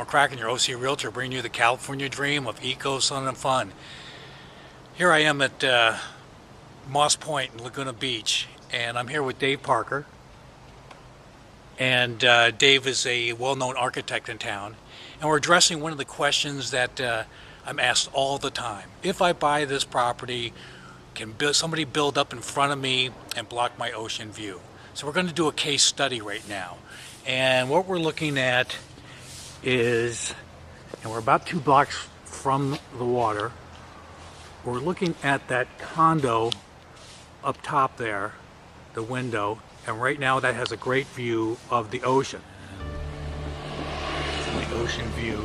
McCracken, your OC Realtor, bringing you the California dream of eco, sun, and fun. Here I am at Moss Point in Laguna Beach, and I'm here with Dave Parker. And Dave is a well-known architect in town, and we're addressing one of the questions that I'm asked all the time. If I buy this property, can somebody build up in front of me and block my ocean view? So we're going to do a case study right now. And what we're looking at is, and we're about 2 blocks from the water, we're looking at that condo up top there, the window, and right now that has a great view of the ocean. The ocean view.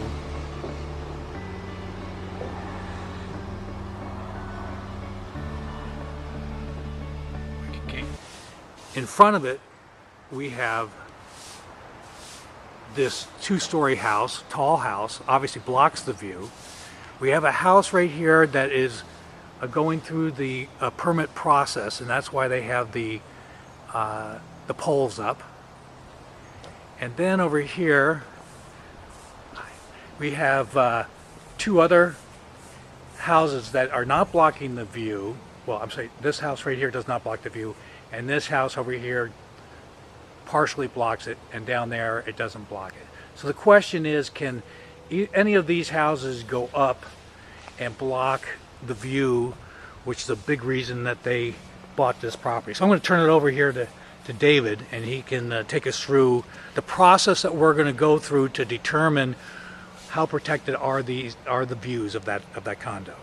Okay. In front of it, we have this 2-story house, tall house, obviously blocks the view. We have a house right here that is going through the permit process, and that's why they have the poles up. And then over here we have 2 other houses that are not blocking the view. Well, I'm sorry, this house right here does not block the view, and this house over here partially blocks it, and down there it doesn't block it. So the question is, can any of these houses go up and block the view, which is a big reason that they bought this property. So I'm going to turn it over here to David, and he can take us through the process that we're going to go through to determine how protected are the views of that condo.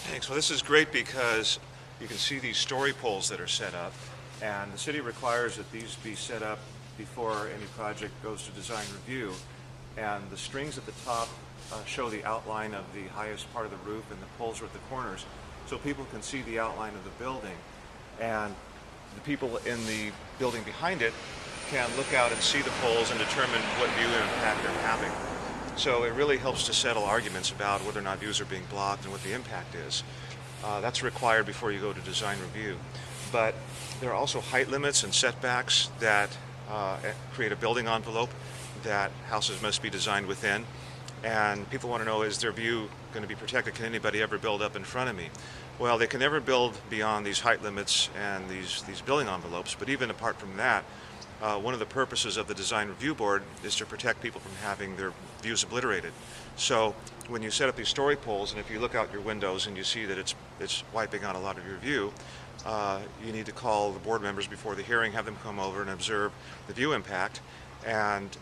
Thanks. Well, this is great because you can see these story poles that are set up, and the city requires that these be set up before any project goes to design review. And the strings at the top show the outline of the highest part of the roof, and the poles are at the corners, so people can see the outline of the building. And the people in the building behind it can look out and see the poles and determine what view impact they're having. So it really helps to settle arguments about whether or not views are being blocked and what the impact is. That's required before you go to design review. But there are also height limits and setbacks that create a building envelope that houses must be designed within. And people want to know, is their view going to be protected? Can anybody ever build up in front of me? Well, they can never build beyond these height limits and these building envelopes, but even apart from that, one of the purposes of the Design Review Board is to protect people from having their views obliterated. So when you set up these story poles, and if you look out your windows and you see that it's wiping out a lot of your view, you need to call the board members before the hearing, have them come over and observe the view impact, and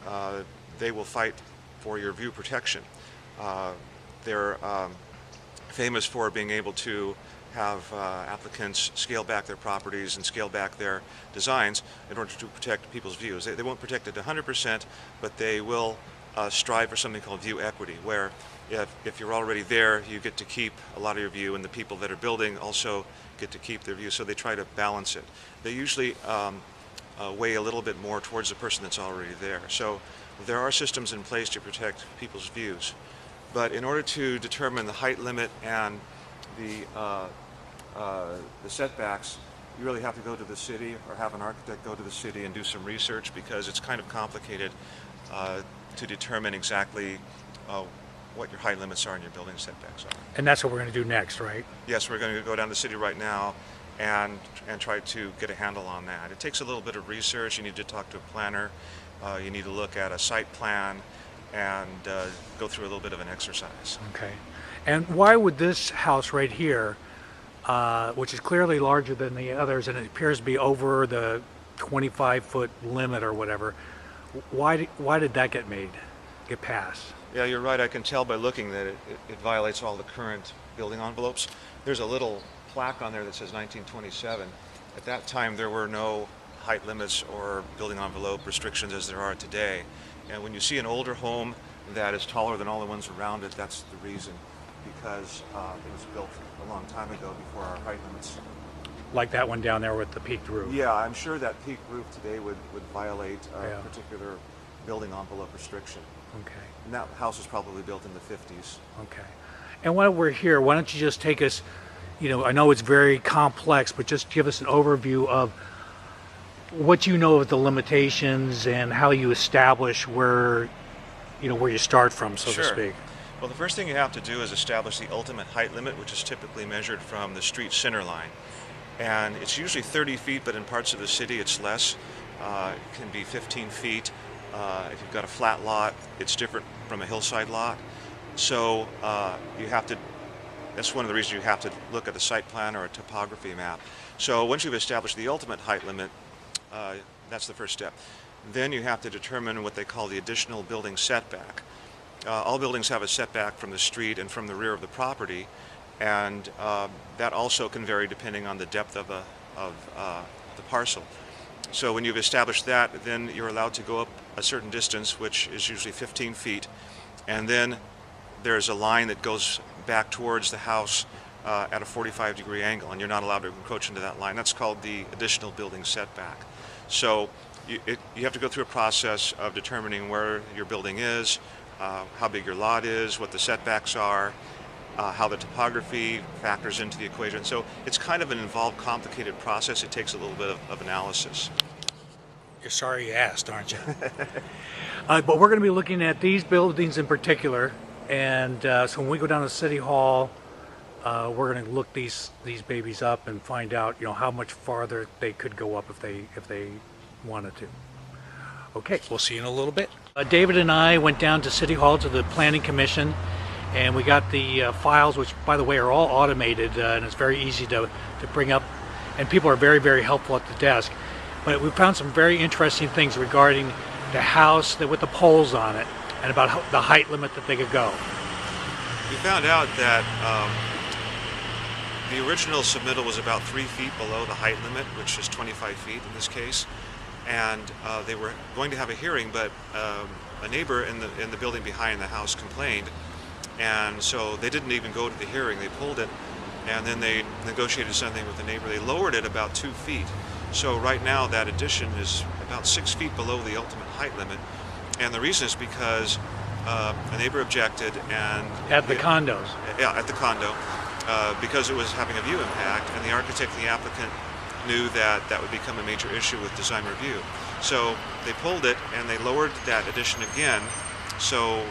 they will fight for your view protection. They're famous for being able to have applicants scale back their properties and scale back their designs in order to protect people's views. They won't protect it 100%, but they will strive for something called view equity, where if you're already there, you get to keep a lot of your view, and the people that are building also get to keep their view, so they try to balance it. They usually weigh a little bit more towards the person that's already there. So there are systems in place to protect people's views. But in order to determine the height limit and the setbacks, you really have to go to the city or have an architect go to the city and do some research, because it's kind of complicated to determine exactly what your height limits are and your building setbacks are. And that's what we're going to do next, right? Yes, we're going to go down to the city right now and try to get a handle on that. It takes a little bit of research. You need to talk to a planner. You need to look at a site plan and go through a little bit of an exercise. Okay. And why would this house right here, which is clearly larger than the others, and it appears to be over the 25-foot limit or whatever, why did that get passed? Yeah, you're right. I can tell by looking that it violates all the current building envelopes. There's a little plaque on there that says 1927. At that time, there were no height limits or building envelope restrictions as there are today. And when you see an older home that is taller than all the ones around it, that's the reason, because it was built a long time ago before our height limits. Like that one down there with the peaked roof? Yeah, I'm sure that peaked roof today would violate a particular building envelope restriction. Okay. And that house was probably built in the 50s. Okay. And while we're here, why don't you just take us, I know it's very complex, but just give us an overview of what you know of the limitations and how you establish where where you start from, so to Sure. speak. Well, the first thing you have to do is establish the ultimate height limit, which is typically measured from the street center line. And it's usually 30 feet, but in parts of the city it's less. It can be 15 feet. If you've got a flat lot, it's different from a hillside lot. So you have to, that's one of the reasons you have to look at the site plan or a topography map. So once you've established the ultimate height limit, that's the first step. Then you have to determine what they call the additional building setback. All buildings have a setback from the street and from the rear of the property, and that also can vary depending on the depth of the parcel. So when you've established that, then you're allowed to go up a certain distance, which is usually 15 feet, and then there's a line that goes back towards the house at a 45-degree angle, and you're not allowed to encroach into that line. That's called the additional building setback. So you have to go through a process of determining where your building is, how big your lot is, what the setbacks are, how the topography factors into the equation. So it's kind of an involved, complicated process. It takes a little bit of analysis. You're sorry you asked, aren't you? But we're going to be looking at these buildings in particular, and so when we go down to City Hall, we're going to look these babies up and find out, how much farther they could go up if they wanted to. Okay, we'll see you in a little bit. David and I went down to City Hall to the Planning Commission, and we got the files, which by the way are all automated, and it's very easy to bring up, and people are very, very helpful at the desk. But we found some very interesting things regarding the house with the poles on it, and about the height limit that they could go. We found out that the original submittal was about 3 feet below the height limit, which is 25 feet in this case, and they were going to have a hearing, but a neighbor in the building behind the house complained, and so they didn't even go to the hearing. They pulled it, and then they negotiated something with the neighbor. They lowered it about 2 feet. So right now that addition is about 6 feet below the ultimate height limit, and the reason is because a neighbor objected, and At the condos. Yeah, at the condo, because it was having a view impact, and the architect and the applicant knew that that would become a major issue with design review. So they pulled it and they lowered that addition again. So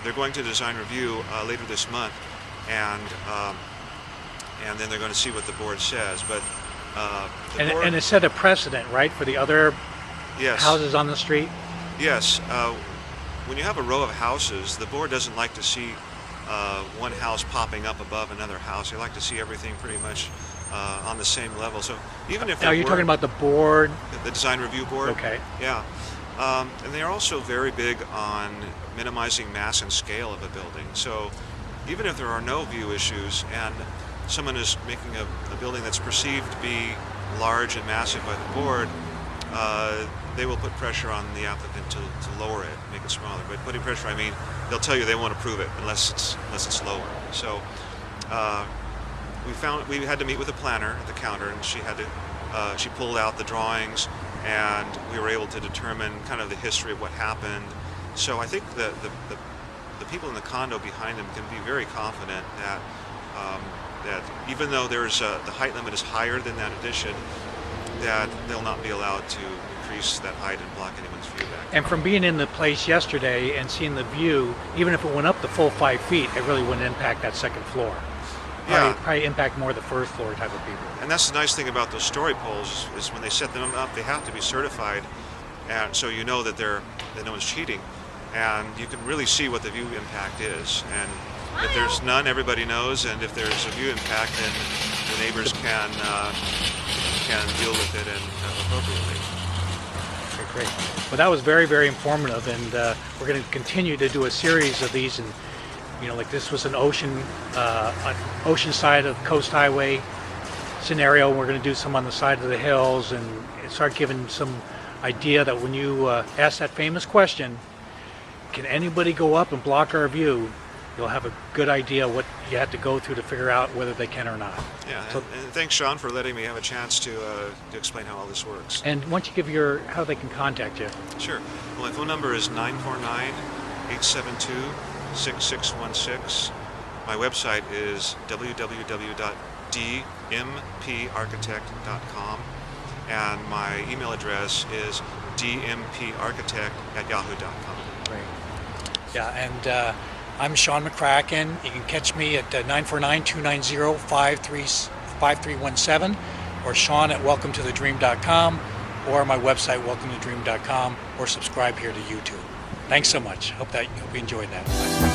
they're going to design review later this month, and then they're going to see what the board says. But And it set a precedent, right, for the other yes, houses on the street? yes. When you have a row of houses, the board doesn't like to see one house popping up above another house. They like to see everything pretty much on the same level. So even if Now you're talking about the board? the design review board, Okay. yeah, and they are also very big on minimizing mass and scale of a building. So even if there are no view issues and someone is making a building that's perceived to be large and massive by the board, they will put pressure on the applicant to lower it, make it smaller. By putting pressure, I mean they'll tell you they won't approve it unless it's lower. So we had to meet with a planner at the counter, and she pulled out the drawings, and we were able to determine kind of the history of what happened. So I think the people in the condo behind them can be very confident that that even though there's the height limit is higher than that addition, that they'll not be allowed to increase that height and block anyone's view back. And from being in the place yesterday and seeing the view, even if it went up the full 5 feet, it really wouldn't impact that second floor. Yeah. Probably impact more the first floor type of people. And that's the nice thing about those story poles is when they set them up, they have to be certified, and so you know that no one's cheating, and you can really see what the view impact is. And if there's none, everybody knows, and if there's a view impact, then the neighbors can deal with it appropriately. Okay, great. Well, that was very, very informative, and we're going to continue to do a series of these. And like this was an ocean side of Coast Highway scenario. We're going to do some on the side of the hills and start giving some idea that when you ask that famous question, can anybody go up and block our view? You'll have a good idea what you have to go through to figure out whether they can or not. Yeah, So, and thanks, Sean, for letting me have a chance to explain how all this works. and once you give how they can contact you. Sure. Well, my phone number is 949-872-6616. My website is www.dmparchitect.com, and my email address is dmparchitect@yahoo.com. Great. Yeah, and I'm Sean McCracken. You can catch me at 949-290-5317 or Sean at welcometothedream.com or my website welcometothedream.com or subscribe here to YouTube. Thanks so much. Hope you enjoyed that. Bye.